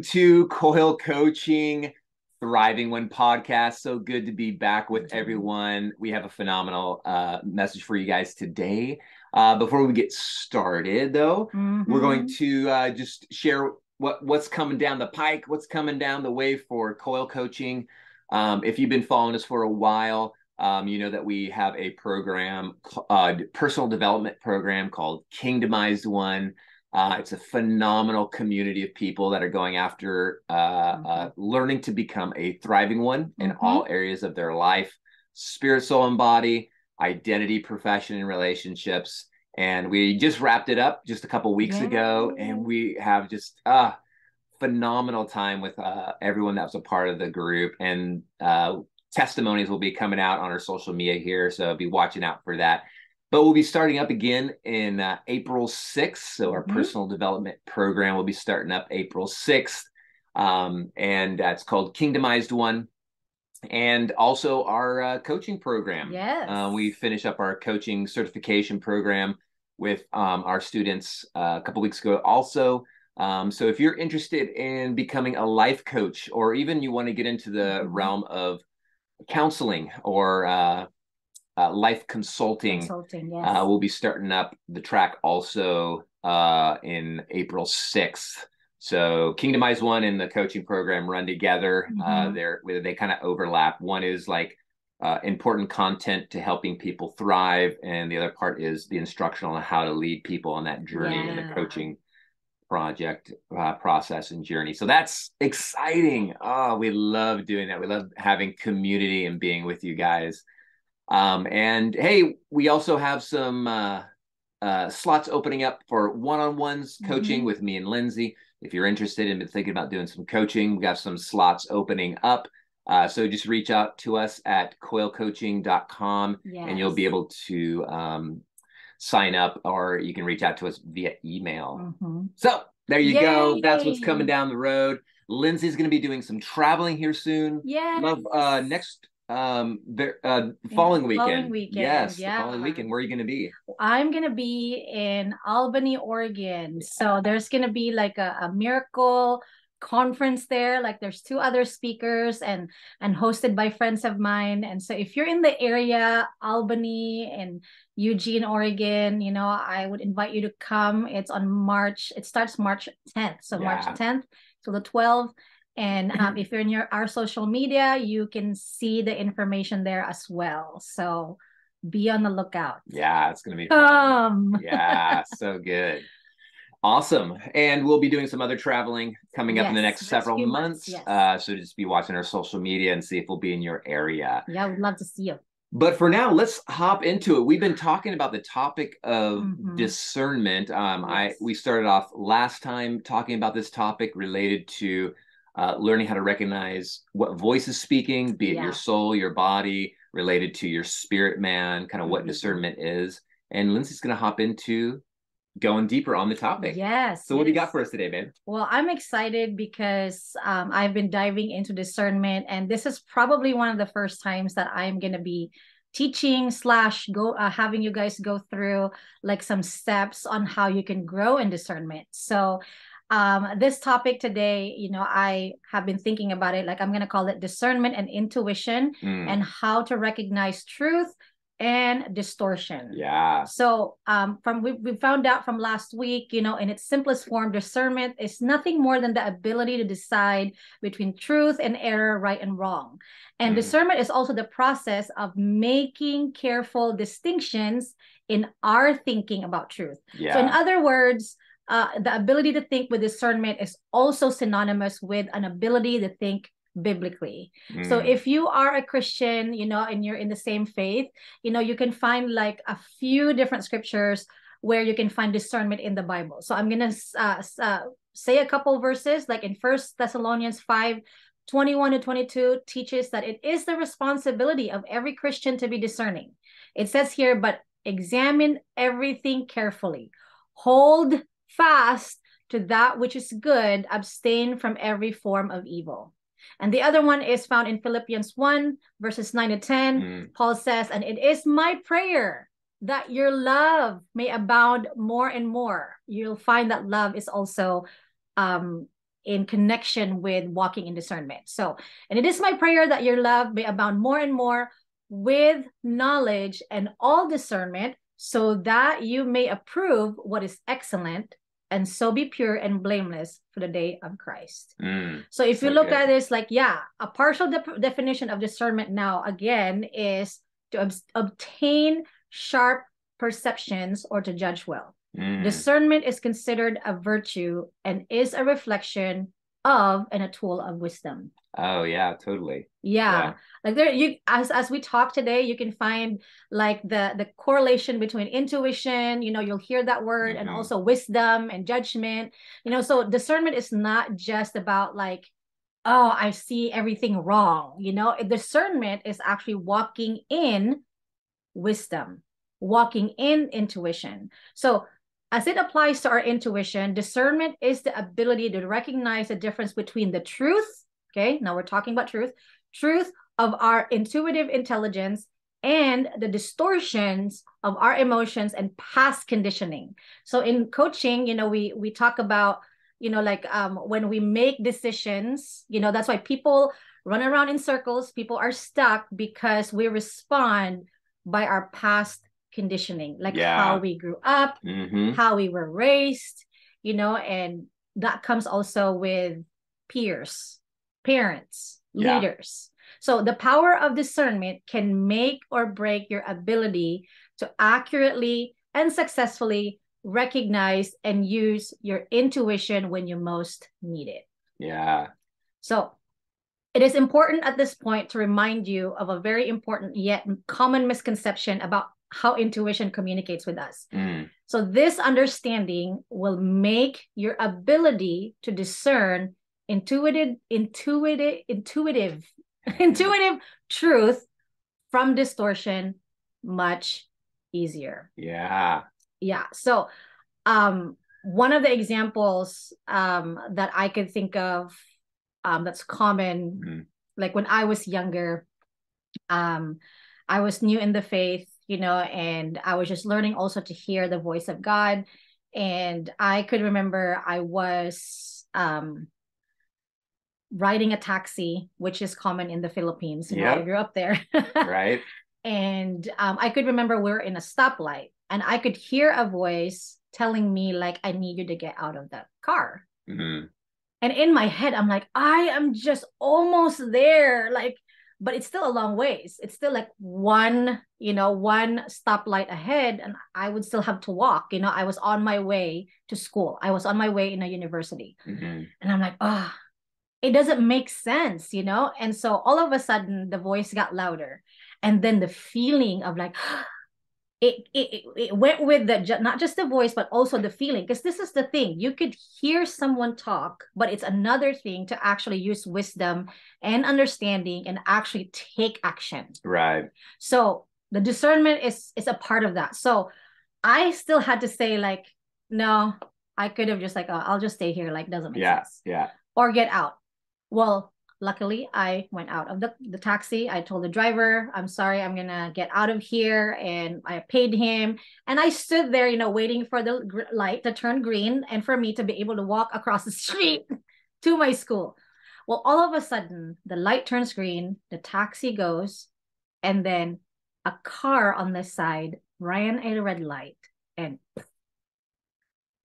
to Coil Coaching, Thriving One podcast. So good to be back with everyone. We have a phenomenal message for you guys today. Before we get started, though, we're going to just share what's coming down the pike, what's coming down the way for Coil Coaching. If you've been following us for a while, you know that we have a program, personal development program called Kingdomized One. It's a phenomenal community of people that are going after learning to become a thriving one in all areas of their life, spirit, soul, and body, identity, profession, and relationships. And we just wrapped it up just a couple weeks ago, and we have just phenomenal time with everyone that was a part of the group. And testimonies will be coming out on our social media here, so be watching out for that. But we'll be starting up again in April 6th. So our personal development program will be starting up April 6th. And that's called Kingdomized One. And also our coaching program. Yes. We finish up our coaching certification program with our students a couple weeks ago also. So if you're interested in becoming a life coach, or even you want to get into the realm of counseling or life consulting, we'll be starting up the track also in April 6th. So Kingdomized One and the coaching program run together. They kind of overlap. One is like important content to helping people thrive, and the other part is the instructional on how to lead people on that journey in the coaching project process and journey. So that's exciting. Oh, we love doing that. We love having community and being with you guys. And hey, we also have some slots opening up for one-on-ones coaching with me and Lindsay. If you're interested in thinking about doing some coaching, we got some slots opening up. So just reach out to us at coilcoaching.com and you'll be able to sign up, or you can reach out to us via email. So there you go. That's what's coming down the road. Lindsay's going to be doing some traveling here soon. Next following weekend. Yes, the following weekend. Where are you going to be? I'm going to be in Albany, Oregon. So there's going to be like a miracle conference there. Like there's 2 other speakers and hosted by friends of mine. And so if you're in the area, Albany and Eugene, Oregon, you know, I would invite you to come. It starts March 10th. So March 10th to the 12th. And if you're in our social media, you can see the information there as well. So be on the lookout. Yeah, it's going to be fun. Yeah, so good. Awesome. And we'll be doing some other traveling coming up in the next several months. So just be watching our social media and see if we'll be in your area. Yeah, we'd love to see you. But for now, let's hop into it. We've been talking about the topic of discernment. We started off last time talking about this topic related to learning how to recognize what voice is speaking, be it your soul, your body, related to your spirit man, kind of what discernment is. And Lindsay's going to hop into going deeper on the topic. So what do you got for us today, babe? Well, I'm excited because I've been diving into discernment, and this is probably one of the first times that I'm going to be teaching / having you guys go through like some steps on how you can grow in discernment. So this topic today, you know, I have been thinking about it, like I'm going to call it discernment and intuition, and how to recognize truth and distortion. So we found out from last week, you know, in its simplest form, discernment is nothing more than the ability to decide between truth and error, right and wrong. And discernment is also the process of making careful distinctions in our thinking about truth. So in other words, the ability to think with discernment is also synonymous with an ability to think biblically. So if you are a Christian, you know, and you're in the same faith, you know, you can find like a few different scriptures where you can find discernment in the Bible. So I'm going to say a couple verses, like in 1 Thessalonians 5:21-22 teaches that it is the responsibility of every Christian to be discerning. It says here, but examine everything carefully. Hold fast to that which is good. Abstain from every form of evil. And the other one is found in Philippians 1:9-10. Paul says, and it is my prayer that your love may abound more and more. You'll find that love is also in connection with walking in discernment. So, and it is my prayer that your love may abound more and more with knowledge and all discernment, so that you may approve what is excellent, and so be pure and blameless for the day of Christ. So if you look at this, like, yeah, a partial definition of discernment now, again, is to obtain sharp perceptions or to judge well. Discernment is considered a virtue and is a reflection of and a tool of wisdom. Oh yeah, totally. Yeah. Like there, you as we talk today, you can find like the correlation between intuition, you know, you'll hear that word, and also wisdom and judgment. You know, so discernment is not just about like, oh, I see everything wrong. You know, discernment is actually walking in wisdom, walking in intuition. So as it applies to our intuition, discernment is the ability to recognize the difference between the truth. Okay, now we're talking about truth of our intuitive intelligence and the distortions of our emotions and past conditioning. So in coaching, you know, we talk about, you know, like when we make decisions, you know, that's why people run around in circles. People are stuck because we respond by our past conditioning, like how we grew up, how we were raised, you know, and that comes also with peers, parents, leaders. So the power of discernment can make or break your ability to accurately and successfully recognize and use your intuition when you most need it. Yeah. So it is important at this point to remind you of a very important yet common misconception about how intuition communicates with us. So this understanding will make your ability to discern intuitive truth from distortion much easier. Yeah. So one of the examples that I could think of that's common, like when I was younger, I was new in the faith, you know, and I was just learning also to hear the voice of God. And I could remember I was riding a taxi, which is common in the Philippines. You know, I grew up there. Right. And I could remember we were in a stoplight, and I could hear a voice telling me, like, I need you to get out of that car. And in my head, I'm like, I am just almost there. Like, but it's still a long ways. It's still like one stoplight ahead, and I would still have to walk. You know, I was on my way to school. I was on my way in a university. And I'm like, oh, it doesn't make sense, you know? And so all of a sudden the voice got louder. And then the feeling of like, it went with the, not just the voice, but also the feeling. Because this is the thing, you could hear someone talk, but it's another thing to actually use wisdom and understanding and actually take action. Right. So the discernment is a part of that. So I still had to say, like, no, I could have just like, oh, I'll just stay here. Like, doesn't make sense. Yeah. Or get out. Well, luckily, I went out of the taxi. I told the driver, I'm sorry, I'm going to get out of here. And I paid him. And I stood there, you know, waiting for the light to turn green and for me to be able to walk across the street to my school. Well, all of a sudden, the light turns green, the taxi goes, and then a car on the side ran a red light and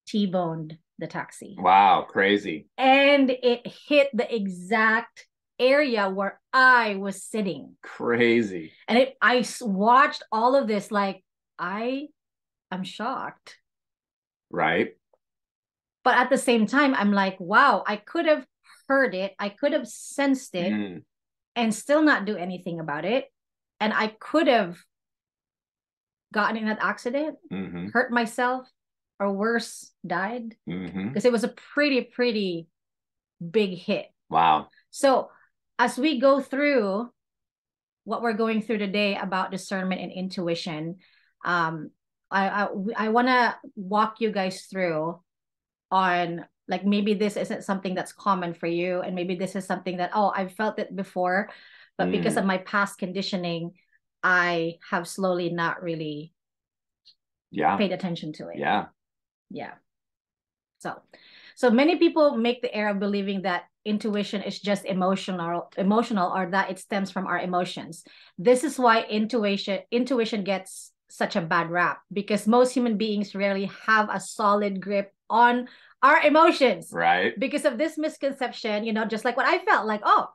T-boned the taxi. Wow, crazy. And it hit the exact area where I was sitting. Crazy. And I watched all of this like, I am shocked. Right. But at the same time, I'm like, wow, I could have heard it. I could have sensed it and still not do anything about it. And I could have gotten in an accident, hurt myself, or worse, died. Because it was a pretty big hit. Wow. So as we go through what we're going through today about discernment and intuition, I want to walk you guys through on, like, maybe this isn't something that's common for you, and maybe this is something that, oh, I've felt it before, but because of my past conditioning, I have slowly not really paid attention to it. Yeah. So many people make the error of believing that intuition is just emotional, or that it stems from our emotions. This is why intuition gets such a bad rap, because most human beings rarely have a solid grip on our emotions. Right. Because of this misconception, just like what I felt like, oh,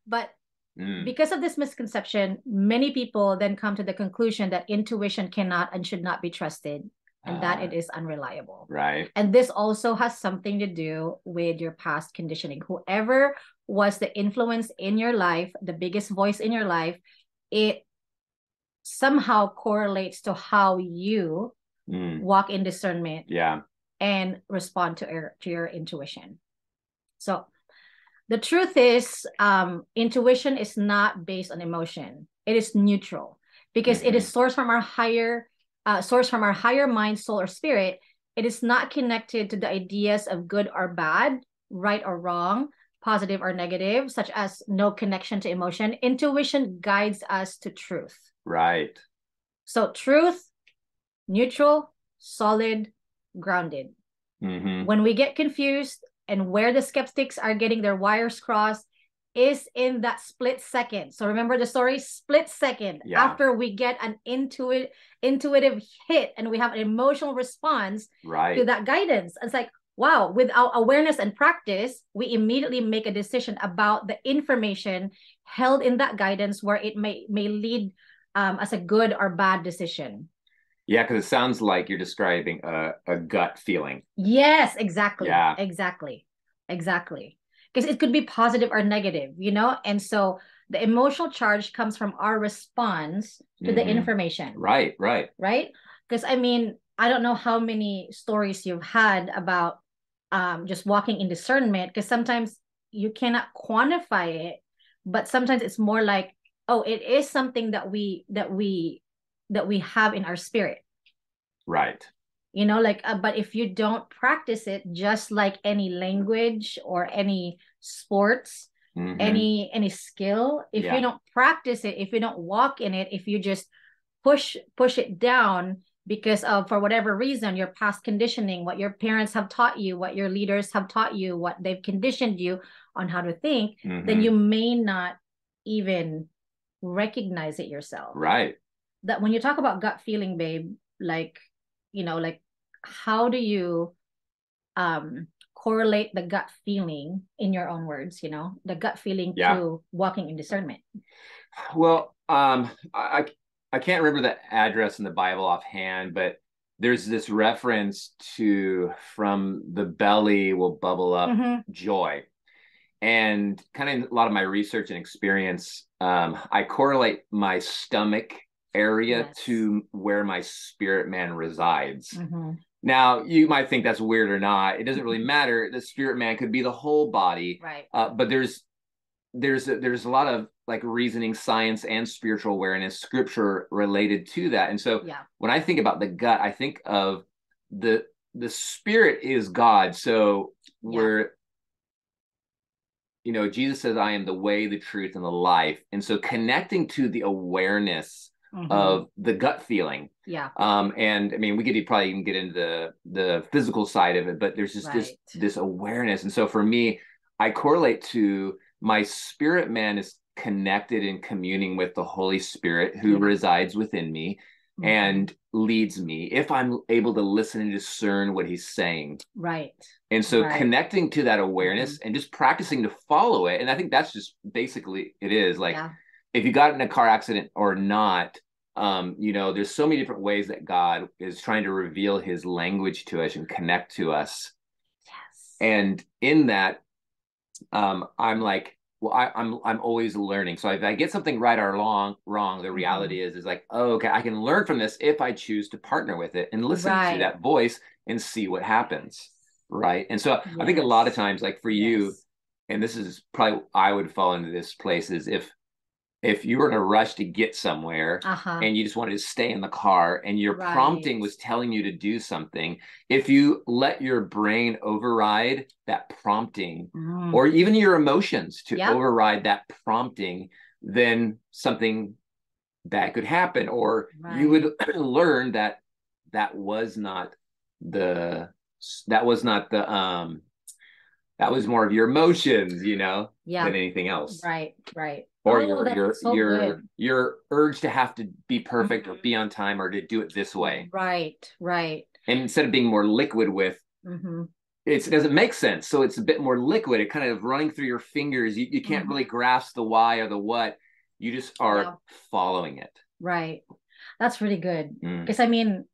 but because of this misconception, many people then come to the conclusion that intuition cannot and should not be trusted, and that it is unreliable. Right. And this also has something to do with your past conditioning. Whoever was the influence in your life, the biggest voice in your life, it somehow correlates to how you walk in discernment, and respond to your intuition. So the truth is, intuition is not based on emotion. It is neutral, because it is sourced from our higher mind, soul, or spirit. It is not connected to the ideas of good or bad, right or wrong, positive or negative, such as no connection to emotion. Intuition guides us to truth. Right. So truth, neutral, solid, grounded. When we get confused, and where the skeptics are getting their wires crossed, is in that split second. So remember the story, split second after we get an intuitive hit, and we have an emotional response to that guidance. It's like, wow, with our awareness and practice, we immediately make a decision about the information held in that guidance, where it may lead as a good or bad decision. Yeah, because it sounds like you're describing a gut feeling. Yes, exactly. Yeah. Exactly. Because it could be positive or negative, And so the emotional charge comes from our response to the information. Right. Because I don't know how many stories you've had about just walking in discernment, because sometimes you cannot quantify it, but sometimes it's more like, oh, it is something that we have in our spirit. Right. But if you don't practice it, just like any language or any sports, any skill, if you don't practice it, if you don't walk in it, if you just push it down because of, for whatever reason, your past conditioning, what your parents have taught you, what your leaders have taught you, what they've conditioned you on how to think, then you may not even recognize it yourself. Right. That when you talk about gut feeling, babe, like how do you correlate the gut feeling, in your own words, the gut feeling to walking in discernment? Well, I can't remember the address in the Bible offhand, but there's this reference to, from the belly will bubble up joy. And kind of a lot of my research and experience, I correlate my stomach area to where my spirit man resides. Now, you might think that's weird or not. It doesn't really matter. The spirit man could be the whole body, right? But there's a lot of like reasoning, science, and spiritual awareness, scripture related to that. And so when I think about the gut, I think of the spirit is God. So we're, Jesus says, I am the way, the truth, and the life. And so connecting to the awareness of the gut feeling. And we could probably even get into the physical side of it, but there's just this awareness. And so for me, I correlate to my spirit man is connected and communing with the Holy Spirit who resides within me and leads me, if I'm able to listen and discern what he's saying. Right. And so connecting to that awareness and just practicing to follow it. And I think that's just basically it is like, if you got in a car accident or not, there's so many different ways that God is trying to reveal his language to us and connect to us. Yes. And in that, I'm like, well, I'm always learning. So if I get something right or wrong, the reality is like, oh, okay, I can learn from this if I choose to partner with it and listen to that voice and see what happens. Right. And so I think a lot of times, like for you, and this is probably, I would fall into this place, is if you were in a rush to get somewhere and you just wanted to stay in the car and your prompting was telling you to do something, if you let your brain override that prompting or even your emotions to override that prompting, then something bad could happen, or you would learn that was not the that was more of your emotions, you know, Yeah. than anything else. Right. Or Oh, your urge to have to be perfect or be on time or to do it this way. Right. And instead of being more liquid with it doesn't make sense. So it's a bit more liquid. It kind of running through your fingers. You can't really grasp the why or the what. You just are following it. Right. That's really good. Because I mean,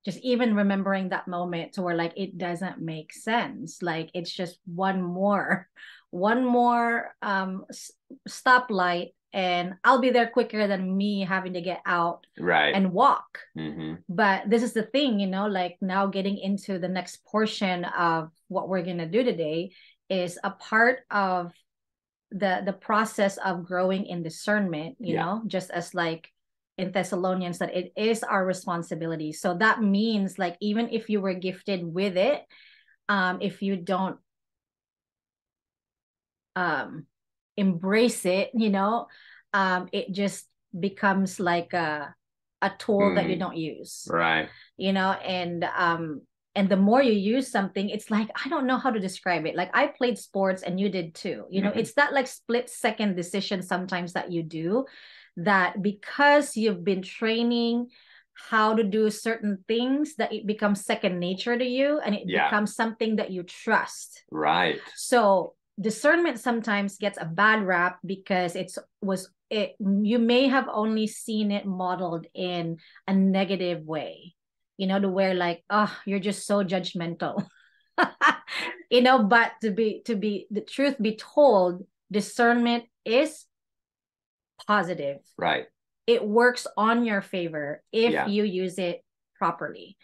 just even remembering that moment to where like it doesn't make sense. Like it's just one more stoplight, and I'll be there quicker than me having to get out and walk. But this is the thing, you know, like now getting into the next portion of what we're gonna do today is a part of the process of growing in discernment, you know, just as like in Thessalonians, that it is our responsibility. So that means like even if you were gifted with it, if you don't embrace it, you know, it just becomes like a tool that you don't use, right? You know, and the more you use something, it's like, I don't know how to describe it. Like I played sports and you did too, you know. It's that like split second decision sometimes that you do, that because you've been training how to do certain things, that it becomes second nature to you, and it becomes something that you trust, right? So discernment sometimes gets a bad rap because you may have only seen it modeled in a negative way, you know, to where like, oh, you're just so judgmental. You know, but to be the truth be told, discernment is positive, right? It works on your favor if you use it properly.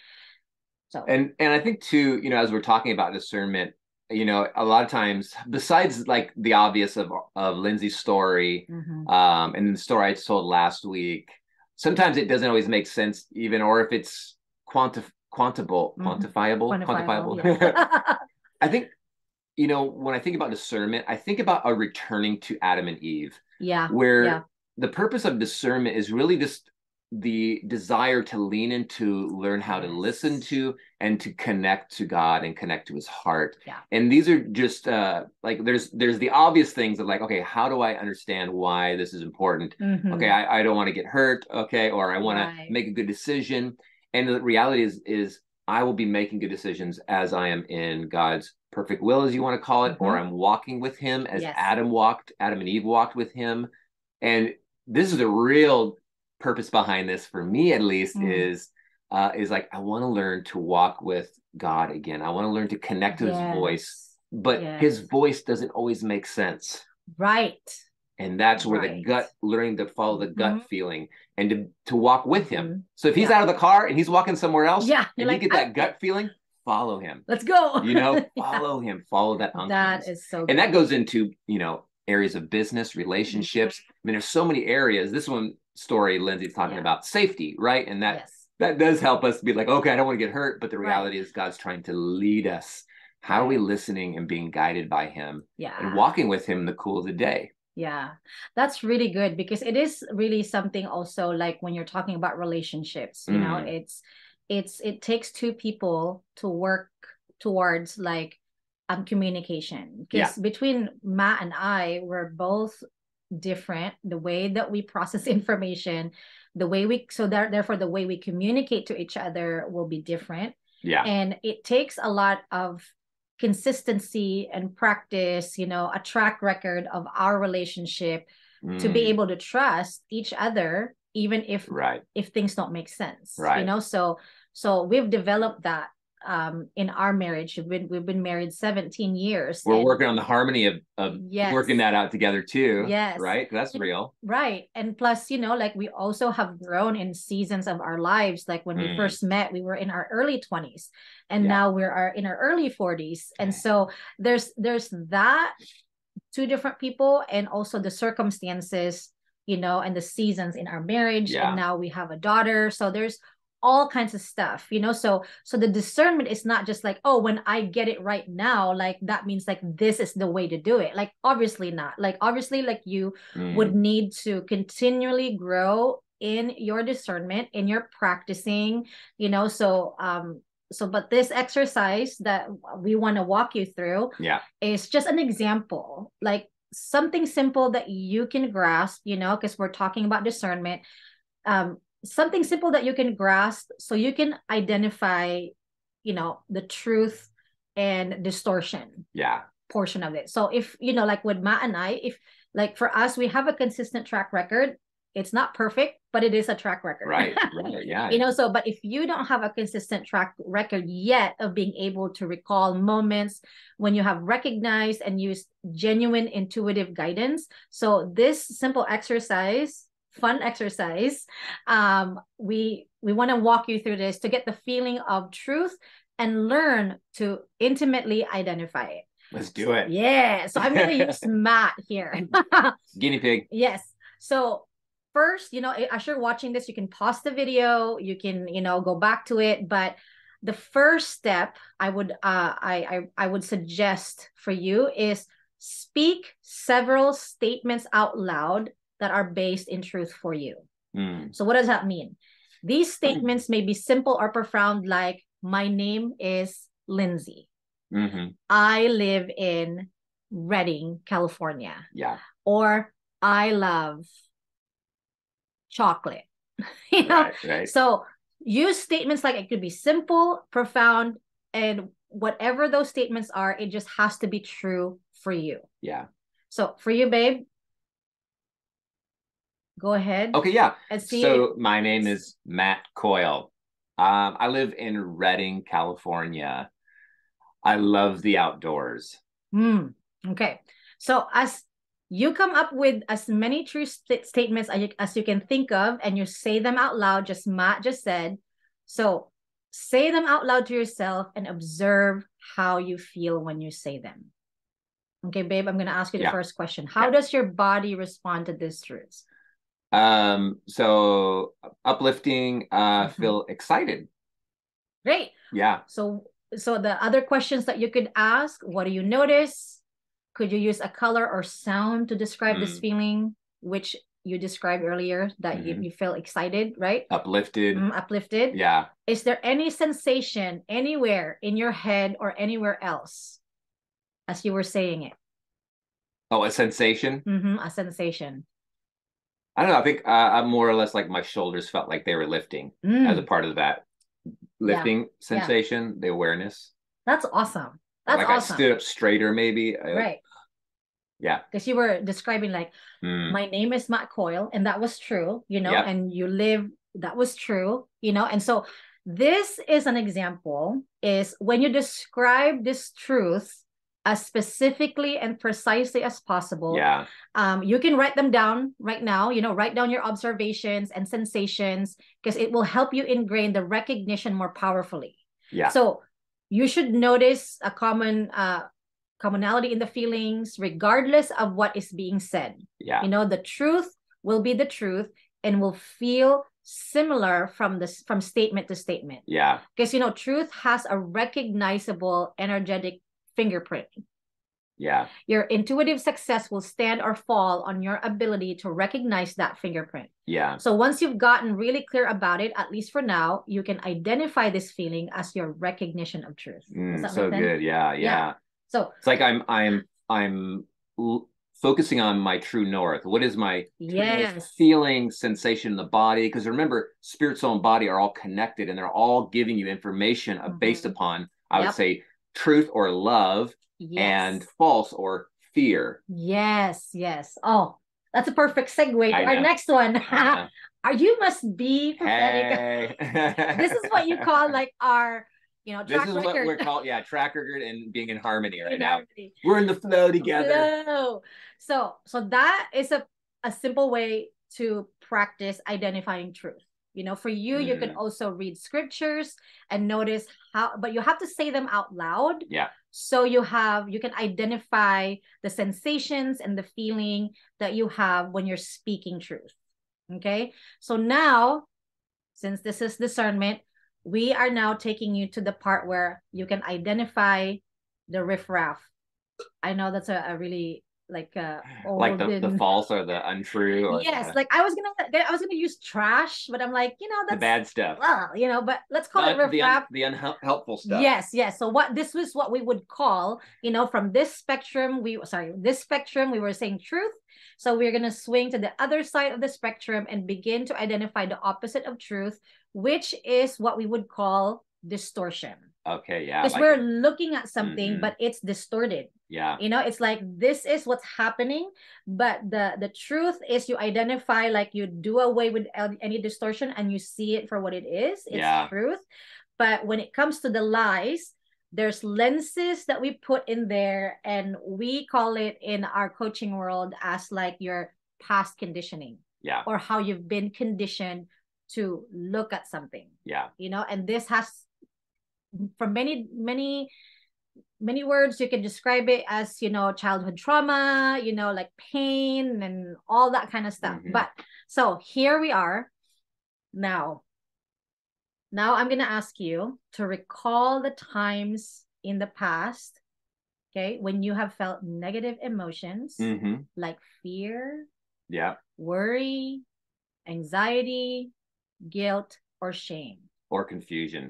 So and I think too, you know, as we're talking about discernment, you know, a lot of times, besides like the obvious of Lindsay's story, and the story I told last week, sometimes it doesn't always make sense, even, or if it's quantifiable. Yeah. I think, you know, when I think about discernment, I think about a returning to Adam and Eve. Where the purpose of discernment is really just the desire to lean into, learn how to listen to, and to connect to God and connect to his heart. And these are just like there's the obvious things of like, okay, how do I understand why this is important? Okay, I don't want to get hurt, okay, or I want to make a good decision. And the reality is I will be making good decisions as I am in God's perfect will, as you want to call it, or I'm walking with him as Adam and Eve walked with him. And this is the real purpose behind this, for me at least, is like, I want to learn to walk with God again. I want to learn to connect to his voice, but his voice doesn't always make sense. Right. And that's where the gut, learning to follow the gut feeling and to walk with him. So if he's out of the car and he's walking somewhere else, and like, you get that gut feeling, follow him. Let's go. You know, follow him, follow that unction. That is so good. And that goes into, you know, areas of business, relationships. I mean, there's so many areas. This one story Lindsay's talking about safety, right? And that does help us be like, okay, I don't want to get hurt, but the reality is God's trying to lead us. How are we listening and being guided by him and walking with him in the cool of the day? Yeah, that's really good, because it is really something also, like when you're talking about relationships, you know, it takes two people to work towards like communication, because between Matt and I, we're both different. The way that we process information, therefore the way we communicate to each other will be different. And it takes a lot of consistency and practice, you know, a track record of our relationship to be able to trust each other, even if things don't make sense, you know. So we've developed that in our marriage. We've been married 17 years. We're working on the harmony of working that out together too. Right, that's real. Right. And plus, you know, like we also have grown in seasons of our lives. Like when we first met, we were in our early 20s, and now we're in our early 40s. And so there's that, two different people, and also the circumstances, you know, and the seasons in our marriage. And now we have a daughter. So there's all kinds of stuff, you know. So the discernment is not just like, oh, when I get it right now, like that means like this is the way to do it. Like obviously not. Like obviously, like you would need to continually grow in your discernment, in your practicing, you know. So but this exercise that we want to walk you through is just an example, like something simple that you can grasp, you know, because we're talking about discernment. Something simple that you can grasp so you can identify, you know, the truth and distortion portion of it. So if, you know, like with Matt and I, if like for us, we have a consistent track record. It's not perfect, but it is a track record. Right. Yeah. You know, so, but if you don't have a consistent track record yet of being able to recall moments when you have recognized and used genuine intuitive guidance. So this simple exercise, fun exercise, we want to walk you through this to get the feeling of truth and learn to intimately identify it. Let's do it. Yeah. So I'm going to use Matt here. Guinea pig. Yes. So first, you know, as you're watching this, you can pause the video, you can, you know, go back to it. But the first step I would suggest for you is speak several statements out loud that are based in truth for you. So what does that mean? These statements may be simple or profound, like, my name is Lindsay. I live in Redding, California. Or I love chocolate. You know? Right. So use statements like, it could be simple, profound, and whatever those statements are, it just has to be true for you. So for you, babe, go ahead. Okay, yeah. And see. So my name is Matt Coyle. I live in Redding, California. I love the outdoors. Okay. So as you come up with as many true statements as you can think of, and you say them out loud, just Matt just said. So say them out loud to yourself and observe how you feel when you say them. Okay, babe, I'm going to ask you the first question. How does your body respond to these truths? So uplifting, feel excited. Great. Yeah. So the other questions that you could ask, what do you notice? Could you use a color or sound to describe this feeling, which you described earlier, that you feel excited, right? Uplifted. Uplifted. Yeah. Is there any sensation anywhere in your head or anywhere else as you were saying it? Oh, a sensation? A sensation. I don't know. I think I more or less like my shoulders felt like they were lifting as a part of that lifting sensation, the awareness. That's awesome. That's like awesome. I stood up straighter, maybe. Right. Yeah. Because you were describing like, my name is Matt Coyle, and that was true, you know, and you live, that was true, you know. And so this is an example, is when you describe this truth as specifically and precisely as possible. You can write them down right now, you know, write down your observations and sensations, because it will help you ingrain the recognition more powerfully. So you should notice a commonality in the feelings, regardless of what is being said. You know, the truth will be the truth and will feel similar from statement to statement. Because, you know, truth has a recognizable energetic fingerprint. Your intuitive success will stand or fall on your ability to recognize that fingerprint. So once you've gotten really clear about it, at least for now, you can identify this feeling as your recognition of truth. So good. Yeah. So it's like I'm focusing on my true north. What is my feeling, sensation in the body? Because remember, spirit, soul, and body are all connected, and they're all giving you information based upon, I would say, truth or love, and false or fear. Yes. Oh, that's a perfect segue to our next one. You must be prophetic. Hey. This is what you call like our, you know, track record. This is what we're called, track record and being in harmony right now. We're in the flow together. So that is a simple way to practice identifying truth. You know, for you, you can also read scriptures and notice how, but you have to say them out loud. So you can identify the sensations and the feeling that you have when you're speaking truth. Okay. So now, since this is discernment, we are now taking you to the part where you can identify the riffraff. I know that's a really like Like old the and false or the untrue or yes, like I was gonna use trash, but I'm like, the that's bad stuff. but let's call it riffraff. The unhelpful stuff. Yes. So this was what we would call, from this spectrum, we were saying truth. So we're gonna swing to the other side of the spectrum and begin to identify the opposite of truth, which is what we would call distortion. Okay, yeah. Because we're looking at something, but it's distorted. Yeah. It's like this is what's happening, but the truth is you identify, like you do away with any distortion and you see it for what it is. It's truth. But when it comes to the lies, there's lenses that we put in there, and we call it in our coaching world as like your past conditioning. Yeah. Or how you've been conditioned to look at something. Yeah. And this has, from many words, you can describe it as childhood trauma, like pain and all that kind of stuff. But so here we are now I'm gonna ask you to recall the times in the past, okay, when you have felt negative emotions, like fear, worry, anxiety, guilt, or shame. Or confusion.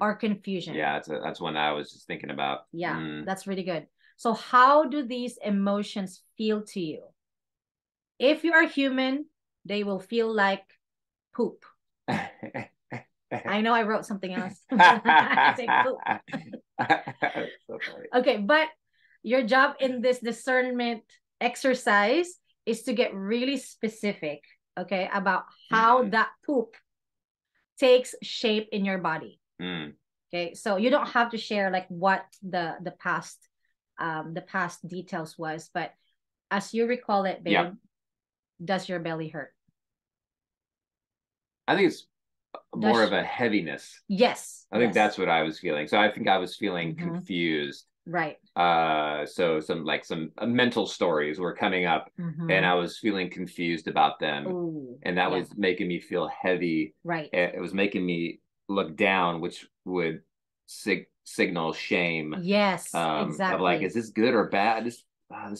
Yeah, that's one I was just thinking about. Yeah, that's really good. So how do these emotions feel to you? If you are human, they will feel like poop. I know I wrote something else. I say poop. So funny. Okay, but your job in this discernment exercise is to get really specific, okay, about how that poop takes shape in your body. Okay, so you don't have to share like what the past details was, but as you recall it, babe, does your belly hurt? I think it's more of a heaviness. Yes. I think that's what I was feeling. So I think I was feeling confused. Right. So some mental stories were coming up, and I was feeling confused about them. Ooh, and that was making me feel heavy. Right. It was making me look down, which would signal shame. Yes, exactly. Of like, is this good or bad? This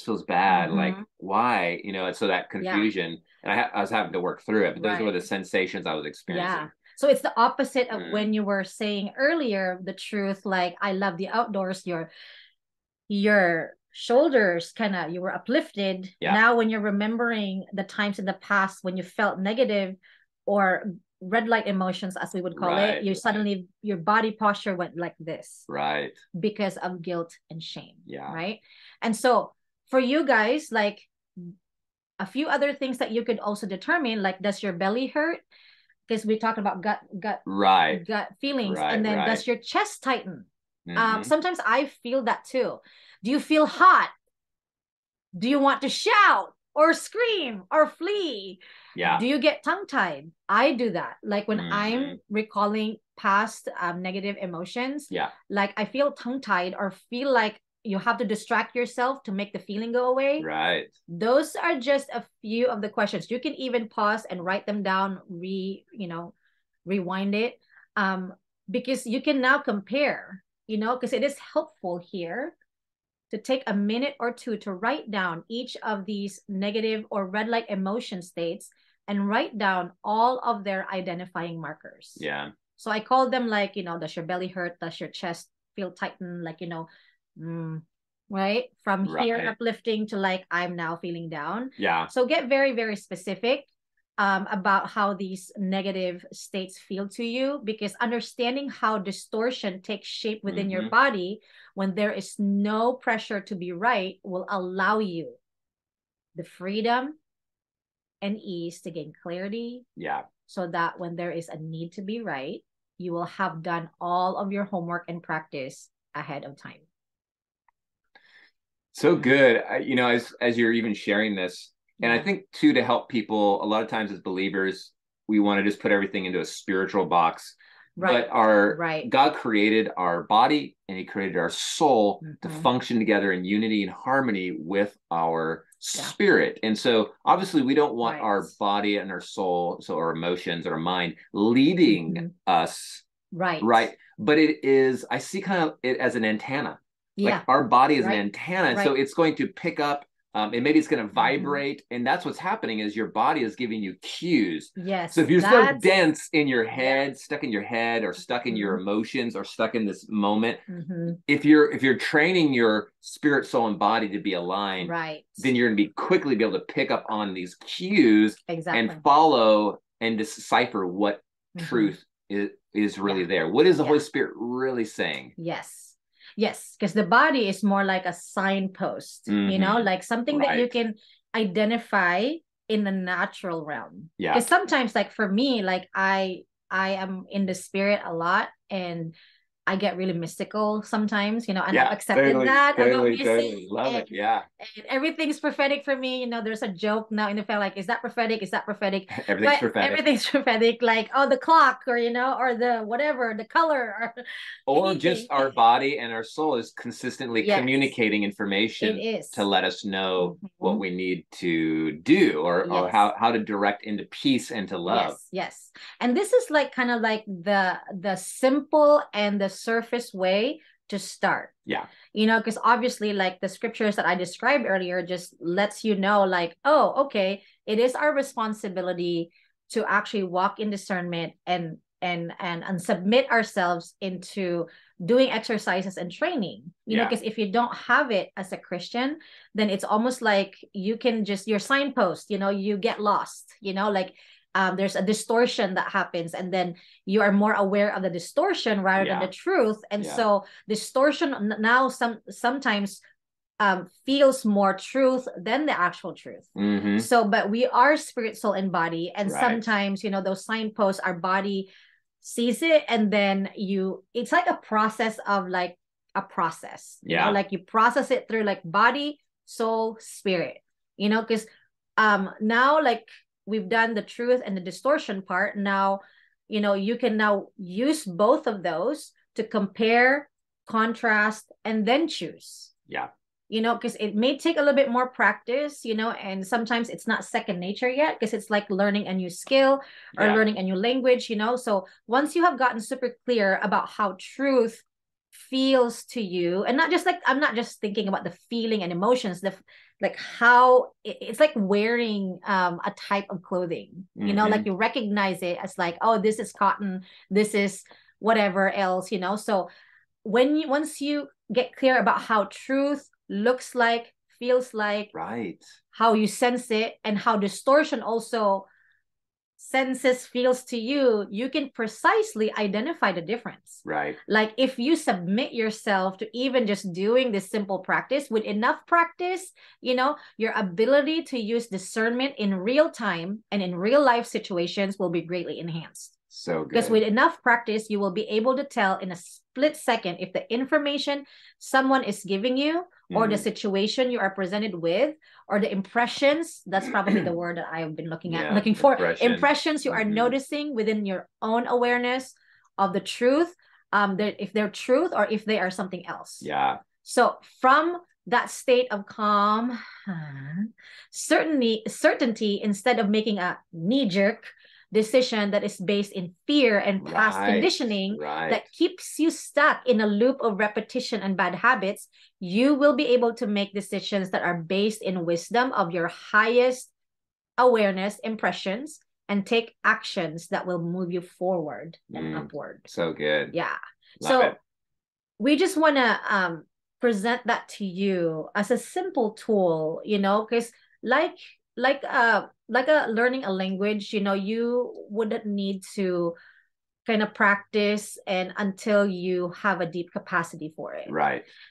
feels bad. Like, why? And so that confusion, and I was having to work through it, but those were the sensations I was experiencing. Yeah. So it's the opposite of when you were saying earlier the truth, like, I love the outdoors, your shoulders you were uplifted. Now when you're remembering the times in the past when you felt negative or red light emotions, as we would call it, you suddenly, your body posture went like this. Right. Because of guilt and shame. Yeah. Right. And so for you guys, like a few other things that you could also determine, like, does your belly hurt? Because we talked about gut feelings. And then does your chest tighten? Sometimes I feel that too. Do you feel hot? Do you want to shout or scream or flee? Yeah. Do you get tongue-tied? I do that. Like when I'm recalling past negative emotions, like I feel tongue-tied or feel like you have to distract yourself to make the feeling go away. Right. Those are just a few of the questions. You can even pause and write them down, rewind it, because you can now compare, because it is helpful here to take a minute or two to write down each of these negative or red light emotion states and write down all of their identifying markers. Yeah. So I call them like, does your belly hurt? Does your chest feel tightened? Like, right? From here uplifting to like, I'm now feeling down. Yeah. So get very, very specific about how these negative states feel to you, because understanding how distortion takes shape within your body when there is no pressure to be right will allow you the freedom and ease to gain clarity. Yeah. So that when there is a need to be right, you will have done all of your homework and practice ahead of time. So good. As you're even sharing this, and I think too, to help people, a lot of times as believers, we want to just put everything into a spiritual box. Right. But God created our body and he created our soul to function together in unity and harmony with our spirit. And so obviously we don't want our body and our soul, so our emotions, our mind leading us. Right. But I see kind of it as an antenna. Like our body is an antenna. So it's going to pick up and maybe it's going to vibrate. And that's what's happening is your body is giving you cues. Yes. So if you're so dense in your head, stuck in your head, or stuck in your emotions, or stuck in this moment, if you're training your spirit, soul, and body to be aligned, then you're going to quickly be able to pick up on these cues and follow and decipher what truth is really there. What is the Holy Spirit really saying? Yes, because the body is more like a signpost, you know, like something that you can identify in the natural realm. Because sometimes, like for me, like I am in the spirit a lot, and I get really mystical sometimes, you know, and I've accepted that. Totally. Love it. And everything's prophetic for me. You know, there's a joke now in the film, like, is that prophetic? Is that prophetic? Everything's prophetic. Everything's prophetic. Like, oh, the clock, or, you know, or the whatever, the color, or just our body and our soul is consistently communicating information to let us know what we need to do, or how to direct into peace and to love. Yes. And this is like kind of like the simple and the surface way to start. You know, because obviously, like the scriptures that I described earlier just lets you know, like, oh, okay, it is our responsibility to actually walk in discernment and submit ourselves into doing exercises and training, you know, because if you don't have it as a Christian, then it's almost like you can just, your signpost, you know, you get lost, you know, like there's a distortion that happens, and then you are more aware of the distortion rather than the truth. And so distortion now sometimes feels more truth than the actual truth. So, but we are spirit, soul, and body. And sometimes, you know, those signposts, our body sees it, and then it's like a process of like a process, you know, like you process it through like body, soul, spirit, you know, because now like we've done the truth and the distortion part. Now, you know, you can now use both of those to compare, contrast, and then choose. You know, because it may take a little bit more practice, you know, and sometimes it's not second nature yet, because it's like learning a new skill or learning a new language, you know. So once you have gotten super clear about how truth feels to you, and not just like, I'm not just thinking about the feeling and emotions, like how it's like wearing a type of clothing, you know, like you recognize it as like, oh, this is cotton, this is whatever else, you know. So once you get clear about how truth looks like, feels like, how you sense it, and how distortion also senses, feels to you, you can precisely identify the difference. Like if you submit yourself to even just doing this simple practice, with enough practice, you know, your ability to use discernment in real time and in real life situations will be greatly enhanced. So good. Because with enough practice, you will be able to tell in a split second if the information someone is giving you, or the situation you are presented with, or the impressions, that's probably the word that I've been looking for. Impressions you are noticing within your own awareness of the truth, if they're truth or if they are something else. So from that state of calm, certainty, instead of making a knee-jerk decision that is based in fear and past conditioning that keeps you stuck in a loop of repetition and bad habits, you will be able to make decisions that are based in wisdom of your highest awareness impressions, and take actions that will move you forward and upward. So good. Love it. We just want to present that to you as a simple tool, you know, because like learning a language, you know, you wouldn't need to kind of practice and until you have a deep capacity for it.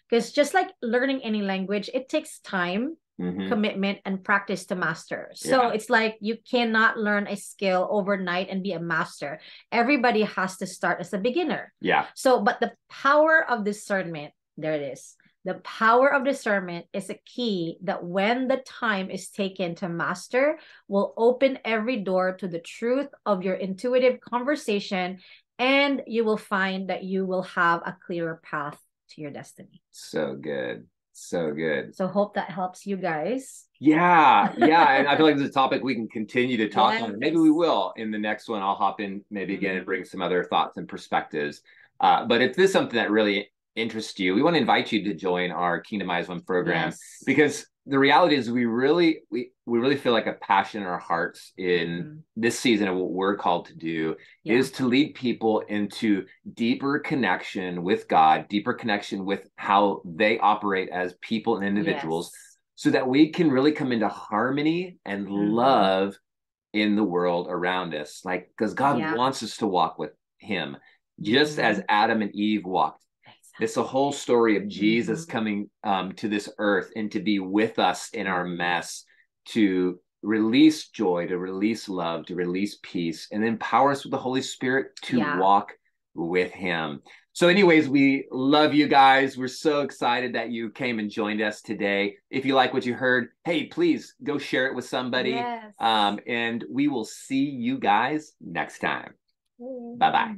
Because just like learning any language, it takes time, commitment, and practice to master. So it's like you cannot learn a skill overnight and be a master. Everybody has to start as a beginner. So, but the power of discernment, there it is. The power of discernment is a key that when the time is taken to master will open every door to the truth of your intuitive conversation, and you will find that you will have a clearer path to your destiny. So good. So good. So hope that helps you guys. And I feel like this is a topic we can continue to talk on. Maybe we will in the next one. I'll hop in maybe again and bring some other thoughts and perspectives. But if this is something that really interests you, we want to invite you to join our Kingdom Eyes One program, because the reality is we really feel like a passion in our hearts in this season of what we're called to do is to lead people into deeper connection with God, deeper connection with how they operate as people and individuals, so that we can really come into harmony and love in the world around us. Like, because God wants us to walk with him, just as Adam and Eve walked. It's a whole story of Jesus coming to this earth and to be with us in our mess, to release joy, to release love, to release peace, and empower us with the Holy Spirit to walk with him. So anyways, we love you guys. We're so excited that you came and joined us today. If you like what you heard, hey, please go share it with somebody. And we will see you guys next time. Bye-bye.